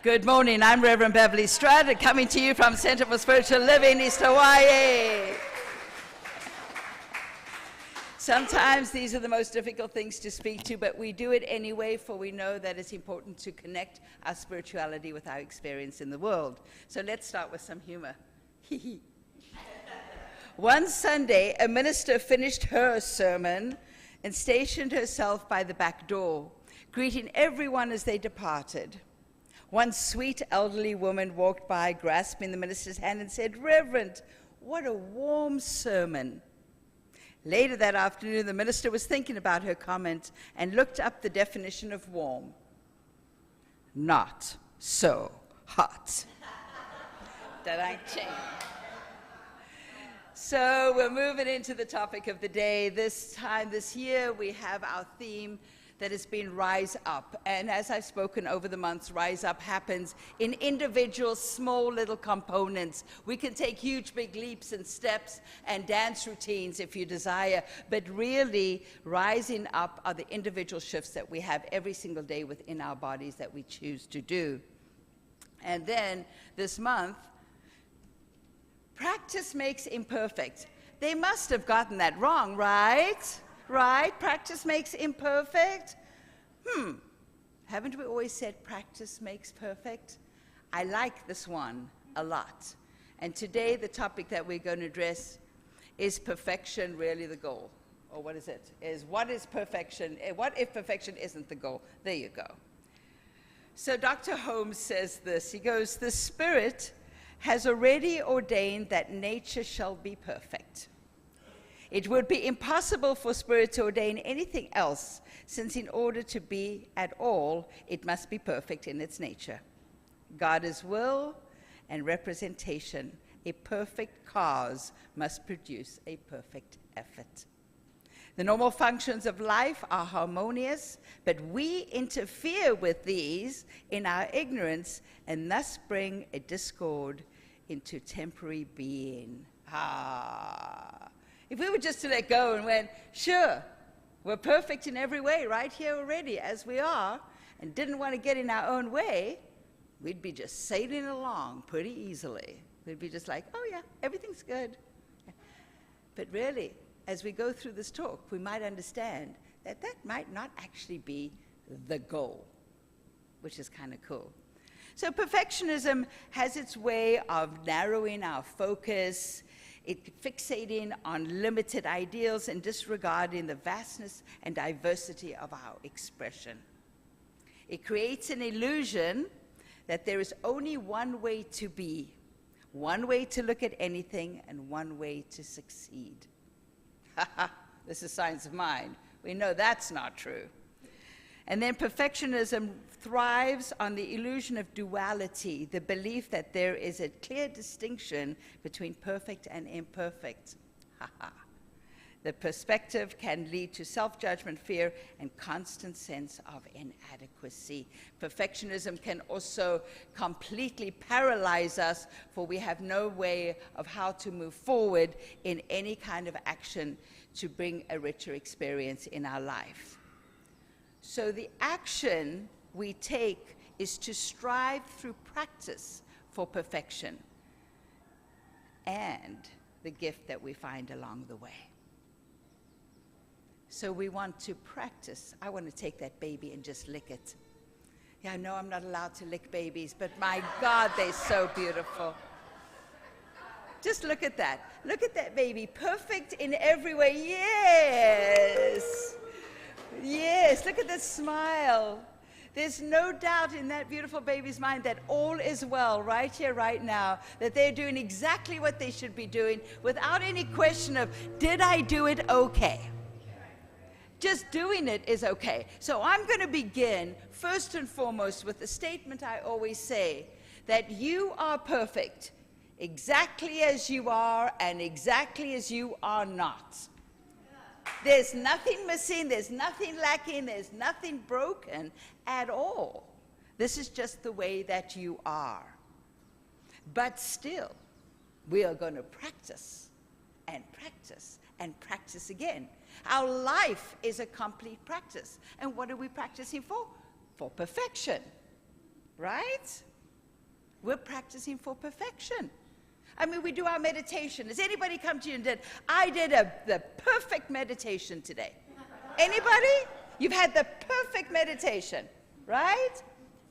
Good morning, I'm Reverend Beverley Strutt, coming to you from Center for Spiritual Living, East Hawaii. Sometimes these are the most difficult things to speak to, but we do it anyway, for we know that it's important to connect our spirituality with our experience in the world. So let's start with some humor. One Sunday, a minister finished her sermon and stationed herself by the back door, greeting everyone as they departed. One sweet elderly woman walked by, grasping the minister's hand, and said, "Reverend, what a warm sermon." Later that afternoon, the minister was thinking about her comment and looked up the definition of warm. Not so hot. Da-da-ching. So we're moving into the topic of the day. This year, we have our theme that has been Rise Up. And as I've spoken over the months, Rise Up happens in individual, small little components. We can take huge, big leaps and steps and dance routines if you desire, but really, rising up are the individual shifts that we have every single day within our bodies that we choose to do. And then this month, practice makes imperfect. They must have gotten that wrong, right? Right? Practice makes imperfect? Haven't we always said practice makes perfect? I like this one a lot. And today the topic that we're going to address is perfection really the goal? Or what is it? What is perfection? What if perfection isn't the goal? There you go. So Dr. Holmes says this. He goes, "The Spirit has already ordained that nature shall be perfect. It would be impossible for Spirit to ordain anything else, since in order to be at all, it must be perfect in its nature. God is will and representation. A perfect cause must produce a perfect effort. The normal functions of life are harmonious, but we interfere with these in our ignorance and thus bring a discord into temporary being." If we were just to let go and went, sure, we're perfect in every way right here already as we are, and didn't want to get in our own way, we'd be just sailing along pretty easily. We'd be just like, oh yeah, everything's good. But really, as we go through this talk, we might understand that that might not actually be the goal, which is kind of cool. So perfectionism has its way of narrowing our focus, fixating on limited ideals and disregarding the vastness and diversity of our expression. It creates an illusion that there is only one way to be, one way to look at anything, and one way to succeed. This is science of mind. We know that's not true. And then perfectionism thrives on the illusion of duality, the belief that there is a clear distinction between perfect and imperfect. The perspective can lead to self-judgment, fear, and constant sense of inadequacy. Perfectionism can also completely paralyze us, for we have no way of how to move forward in any kind of action to bring a richer experience in our life. So the action we take is to strive through practice for perfection and the gift that we find along the way. So we want to practice. I want to take that baby and just lick it. Yeah, I know I'm not allowed to lick babies, but my God, they're so beautiful. Just look at that. Look at that baby, perfect in every way. Yes. Yes, look at the smile. There's no doubt in that beautiful baby's mind that all is well right here, right now, that they're doing exactly what they should be doing without any question of, did I do it okay? Just doing it is okay. So I'm going to begin first and foremost with the statement I always say, that you are perfect exactly as you are and exactly as you are not. There's nothing missing, there's nothing lacking, there's nothing broken at all. This is just the way that you are. But still, we are going to practice and practice and practice again. Our life is a complete practice. And what are we practicing for? For perfection, right? We're practicing for perfection. I mean, we do our meditation. Has anybody come to you and I did the perfect meditation today? Anybody? You've had the perfect meditation, right?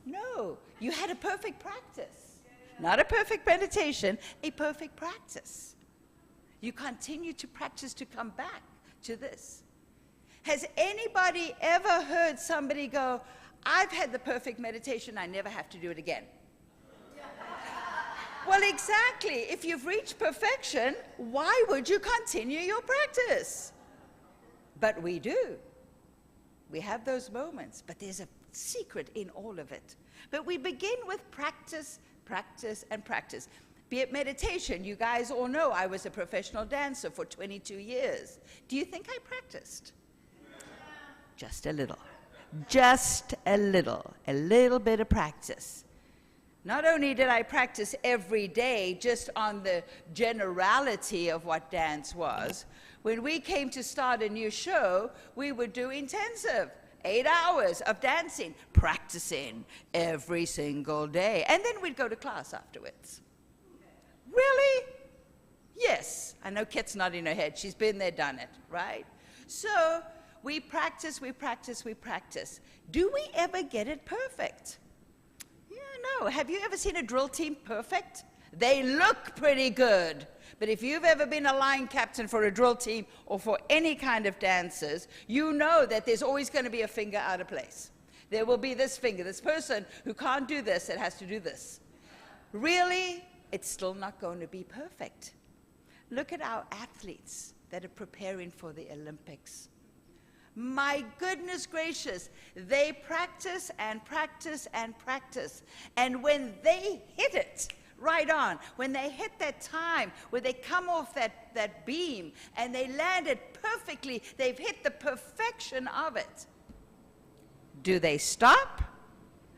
No, you had a perfect practice. Not a perfect meditation, a perfect practice. You continue to practice to come back to this. Has anybody ever heard somebody go, I've had the perfect meditation, I never have to do it again? Well, exactly. If you've reached perfection, why would you continue your practice? But we do. We have those moments, but there's a secret in all of it. But we begin with practice, practice, and practice. Be it meditation. You guys all know I was a professional dancer for 22 years. Do you think I practiced? Just a little. Just a little bit of practice. Not only did I practice every day just on the generality of what dance was, when we came to start a new show, we would do intensive 8 hours of dancing, practicing every single day. And then we'd go to class afterwards. Really? Yes. I know Kit's nodding her head. She's been there, done it, right? So we practice, we practice, we practice. Do we ever get it perfect? No. Have you ever seen a drill team perfect? They look pretty good. But if you've ever been a line captain for a drill team or for any kind of dancers, you know that there's always going to be a finger out of place. There will be this finger, this person who can't do this and has to do this. Really, it's still not going to be perfect. Look at our athletes that are preparing for the Olympics. My goodness gracious, they practice and practice and practice. And when they hit it right on, when they hit that time, where they come off that beam and they land it perfectly, they've hit the perfection of it. Do they stop?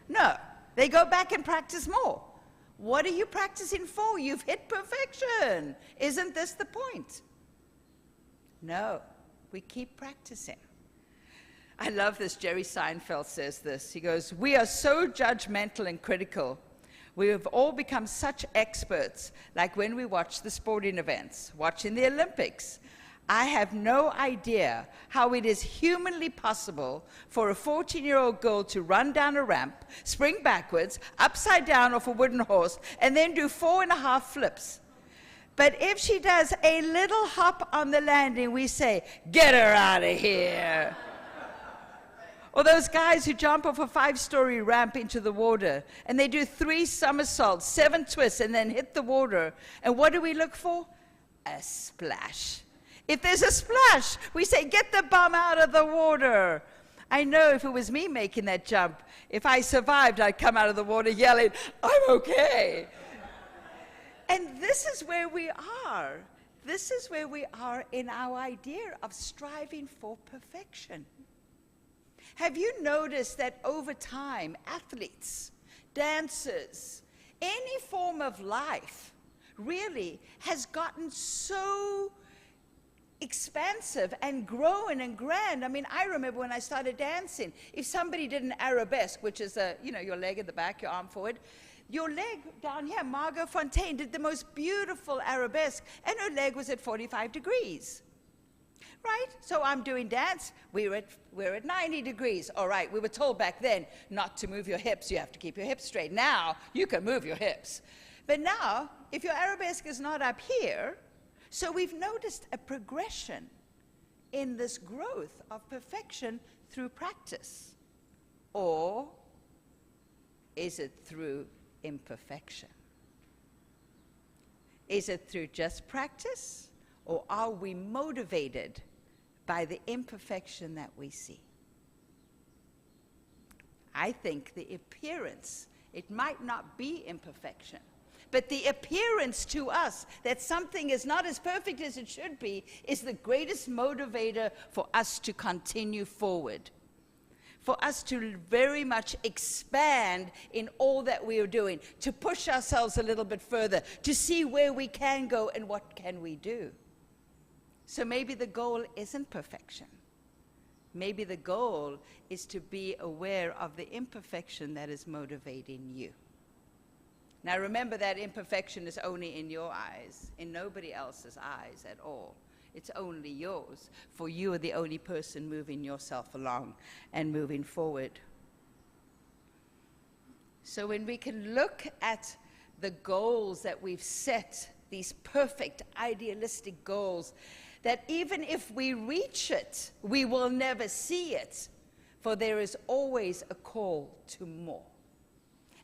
No. They go back and practice more. What are you practicing for? You've hit perfection. Isn't this the point? No. We keep practicing. I love this. Jerry Seinfeld says this. He goes, we are so judgmental and critical. We have all become such experts, like when we watch the sporting events, watching the Olympics. I have no idea how it is humanly possible for a 14-year-old girl to run down a ramp, spring backwards, upside down off a wooden horse, and then do 4.5 flips. But if she does a little hop on the landing, we say, get her out of here. Or those guys who jump off a 5-story ramp into the water, and they do 3 somersaults, 7 twists, and then hit the water. And what do we look for? A splash. If there's a splash, we say, get the bum out of the water. I know if it was me making that jump, if I survived, I'd come out of the water yelling, I'm okay. And this is where we are. This is where we are in our idea of striving for perfection. Have you noticed that over time, athletes, dancers, any form of life really has gotten so expansive and grown and grand? I mean, I remember when I started dancing, if somebody did an arabesque, which is your leg at the back, your arm forward, your leg down here, Margot Fontaine did the most beautiful arabesque, and her leg was at 45 degrees. Right? So I'm doing dance, we're at 90 degrees. All right, we were told back then not to move your hips, you have to keep your hips straight. Now, you can move your hips. But now, if your arabesque is not up here, so we've noticed a progression in this growth of perfection through practice. Or is it through imperfection? Is it through just practice? Or are we motivated by the imperfection that we see? I think the appearance, it might not be imperfection, but the appearance to us that something is not as perfect as it should be is the greatest motivator for us to continue forward, for us to very much expand in all that we are doing, to push ourselves a little bit further, to see where we can go and what can we do. So maybe the goal isn't perfection. Maybe the goal is to be aware of the imperfection that is motivating you. Now remember that imperfection is only in your eyes, in nobody else's eyes at all. It's only yours, for you are the only person moving yourself along and moving forward. So when we can look at the goals that we've set, these perfect, idealistic goals, that even if we reach it, we will never see it, for there is always a call to more.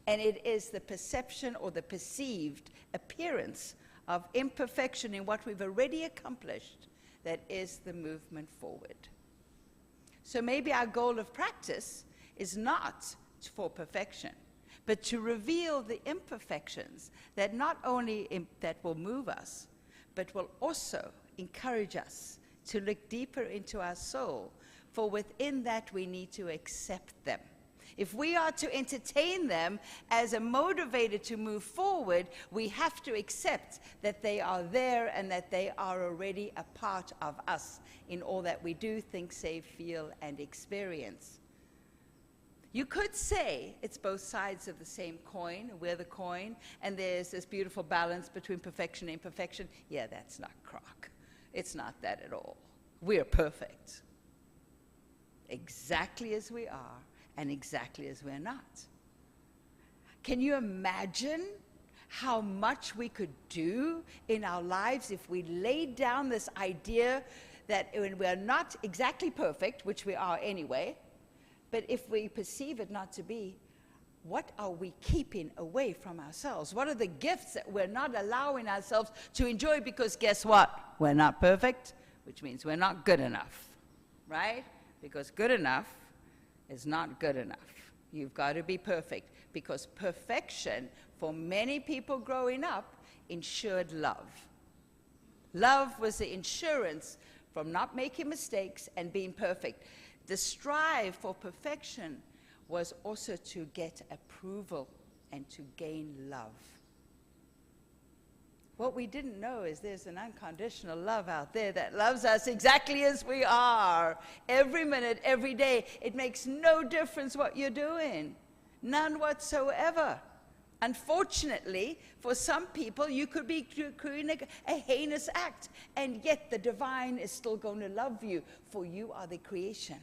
And it is the perception or the perceived appearance of imperfection in what we've already accomplished that is the movement forward. So maybe our goal of practice is not for perfection, but to reveal the imperfections that not only that will move us, but will also encourage us to look deeper into our soul, for within that we need to accept them. If we are to entertain them as a motivator to move forward, we have to accept that they are there and that they are already a part of us in all that we do, think, say, feel, and experience. You could say it's both sides of the same coin, we're the coin, and there's this beautiful balance between perfection and imperfection. Yeah, that's not crock. It's not that at all. We're perfect, exactly as we are and exactly as we're not. Can you imagine how much we could do in our lives if we laid down this idea that when we're not exactly perfect, which we are anyway, but if we perceive it not to be, what are we keeping away from ourselves? What are the gifts that we're not allowing ourselves to enjoy? Because guess what? We're not perfect, which means we're not good enough, right? Because good enough is not good enough. You've got to be perfect, because perfection for many people growing up ensured love. Love was the insurance from not making mistakes and being perfect. The strive for perfection was also to get approval and to gain love. What we didn't know is there's an unconditional love out there that loves us exactly as we are. Every minute, every day. It makes no difference what you're doing. None whatsoever. Unfortunately, for some people, you could be doing a heinous act, and yet the divine is still going to love you, for you are the creation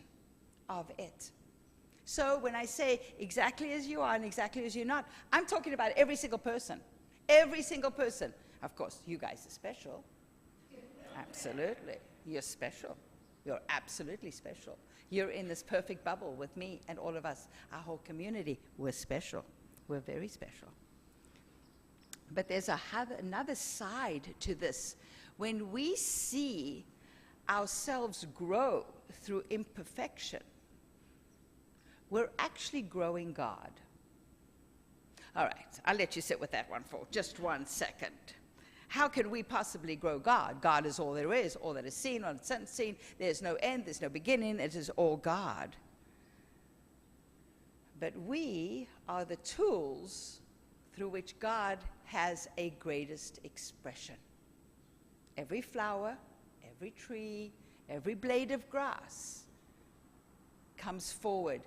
of it. So when I say exactly as you are and exactly as you're not, I'm talking about every single person. Every single person. Of course, you guys are special. Absolutely. You're special. You're absolutely special. You're in this perfect bubble with me and all of us. Our whole community, we're special. We're very special. But there's another side to this. When we see ourselves grow through imperfection, we're actually growing God. All right, I'll let you sit with that one for just 1 second. How can we possibly grow God? God is all there is, all that is seen, all that's unseen. There's no end, there's no beginning, it is all God. But we are the tools through which God has a greatest expression. Every flower, every tree, every blade of grass comes forward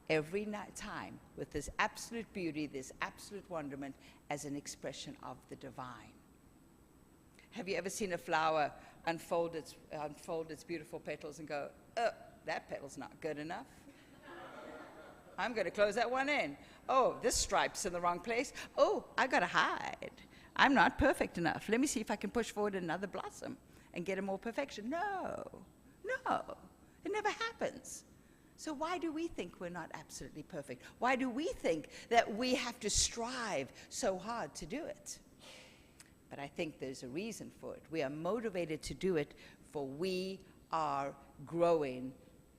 every time with this absolute beauty, this absolute wonderment as an expression of the divine. Have you ever seen a flower unfold its beautiful petals and go, oh, that petal's not good enough? I'm going to close that one in. Oh, this stripe's in the wrong place. Oh, I got to hide. I'm not perfect enough. Let me see if I can push forward another blossom and get a more perfection. No, it never happens. So why do we think we're not absolutely perfect? Why do we think that we have to strive so hard to do it? But I think there's a reason for it. We are motivated to do it, for we are growing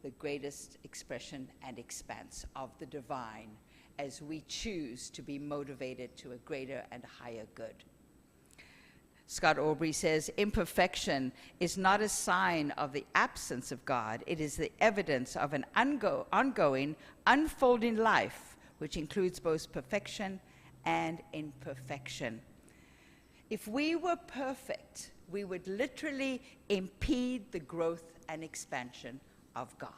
the greatest expression and expanse of the divine as we choose to be motivated to a greater and higher good. Scott Aubrey says, imperfection is not a sign of the absence of God. It is the evidence of an ongoing, unfolding life, which includes both perfection and imperfection. If we were perfect, we would literally impede the growth and expansion of God.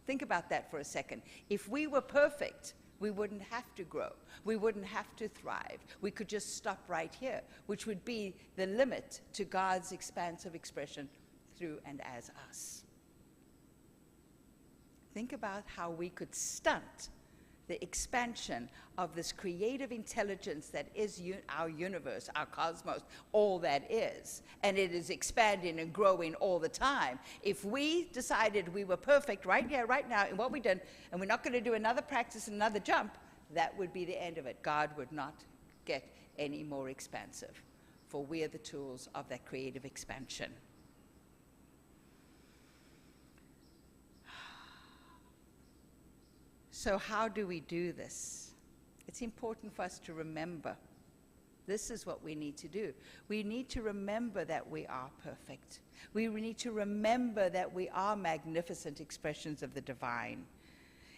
Think about that for a second. If we were perfect, We wouldn't have to grow. We wouldn't have to thrive. We could just stop right here, which would be the limit to God's expansive expression through and as us. Think about how we could stunt the expansion of this creative intelligence that is our universe, our cosmos, all that is. And it is expanding and growing all the time. If we decided we were perfect right here, right now, in what we did, and we're not going to do another practice, another jump, that would be the end of it. God would not get any more expansive, for we are the tools of that creative expansion. So how do we do this? It's important for us to remember. This is what we need to do. We need to remember that we are perfect. We need to remember that we are magnificent expressions of the divine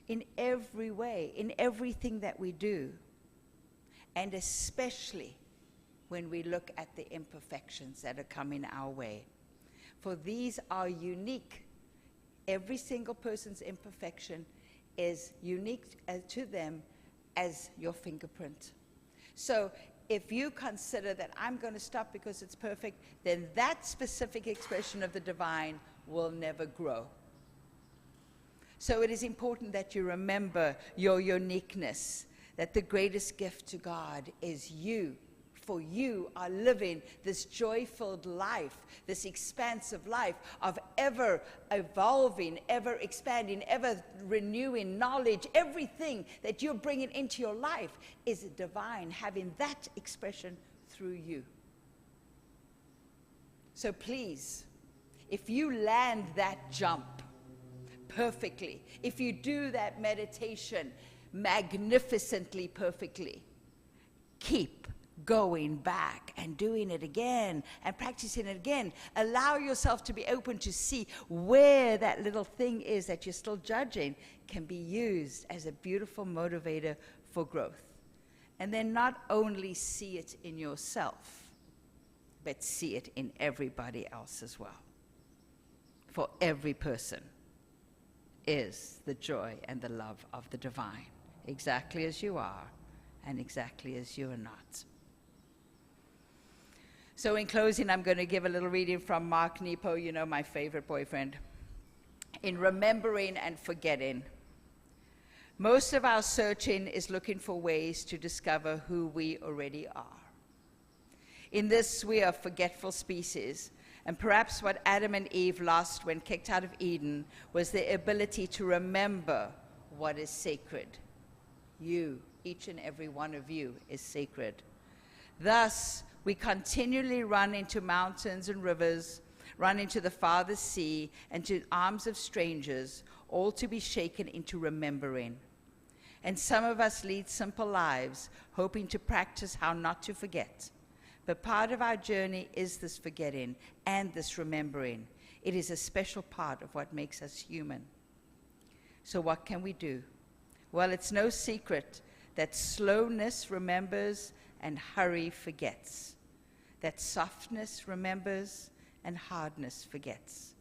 in every way, in everything that we do, and especially when we look at the imperfections that are coming our way. For these are unique. Every single person's imperfection is unique to them as your fingerprint. So if you consider that I'm going to stop because it's perfect, then that specific expression of the divine will never grow. So it is important that you remember your uniqueness, that the greatest gift to God is you. For you are living this joy-filled life, this expansive life of ever evolving, ever expanding, ever renewing knowledge. Everything that you're bringing into your life is divine, having that expression through you. So please, if you land that jump perfectly, if you do that meditation magnificently perfectly, keep going back and doing it again and practicing it again. Allow yourself to be open to see where that little thing is that you're still judging can be used as a beautiful motivator for growth. And then not only see it in yourself, but see it in everybody else as well. For every person is the joy and the love of the divine, exactly as you are and exactly as you are not. So in closing, I'm going to give a little reading from Mark Nepo, you know, my favorite boyfriend. In remembering and forgetting, most of our searching is looking for ways to discover who we already are. In this, we are a forgetful species, and perhaps what Adam and Eve lost when kicked out of Eden was the ability to remember what is sacred. You, each and every one of you, is sacred. Thus, we continually run into mountains and rivers, run into the farthest sea, and to arms of strangers, all to be shaken into remembering. And some of us lead simple lives, hoping to practice how not to forget. But part of our journey is this forgetting and this remembering. It is a special part of what makes us human. So what can we do? Well, it's no secret that slowness remembers and hurry forgets, that softness remembers and hardness forgets,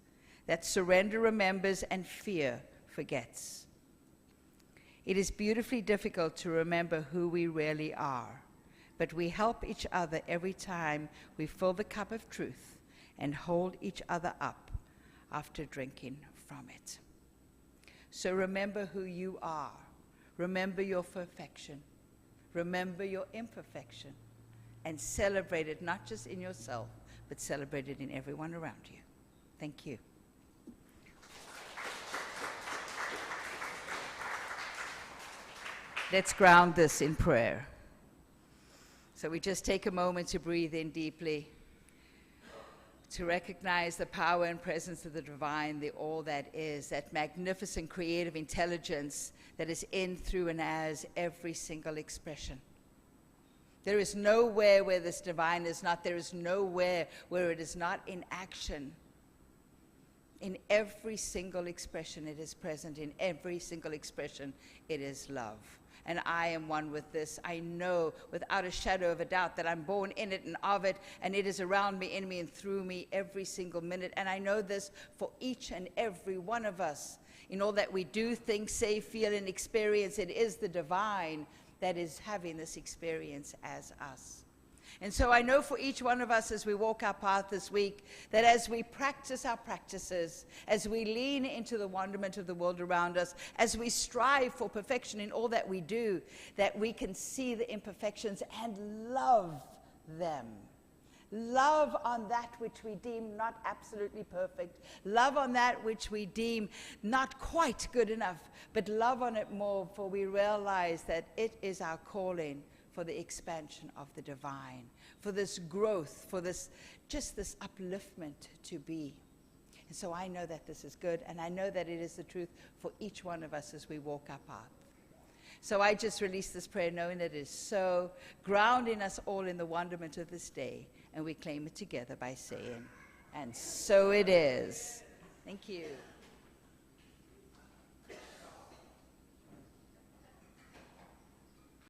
that surrender remembers and fear forgets. It is beautifully difficult to remember who we really are, but we help each other every time we fill the cup of truth and hold each other up after drinking from it. So remember who you are. Remember your perfection. Remember your imperfection, and celebrate it not just in yourself, but celebrate it in everyone around you. Thank you. Let's ground this in prayer. So we just take a moment to breathe in deeply, to recognize the power and presence of the divine, the all that is, that magnificent creative intelligence that is in, through, and as every single expression. There is nowhere where this divine is not. There is nowhere where it is not in action. In every single expression, it is present. In every single expression, it is love. and I am one with this. I know without a shadow of a doubt that I'm born in it and of it, and it is around me, in me, and through me every single minute. And I know this for each and every one of us. In all that we do, think, say, feel, and experience, it is the divine that is having this experience as us. And so I know for each one of us as we walk our path this week, that as we practice our practices, as we lean into the wonderment of the world around us, as we strive for perfection in all that we do, that we can see the imperfections and love them. Love on that which we deem not absolutely perfect. Love on that which we deem not quite good enough, but love on it more, for we realize that it is our calling for the expansion of the divine, for this growth, for this, just this upliftment to be. And so I know that this is good, and I know that it is the truth for each one of us as we walk our path. So I just release this prayer knowing that it is so, grounding us all in the wonderment of this day, and we claim it together by saying, and so it is. Thank you.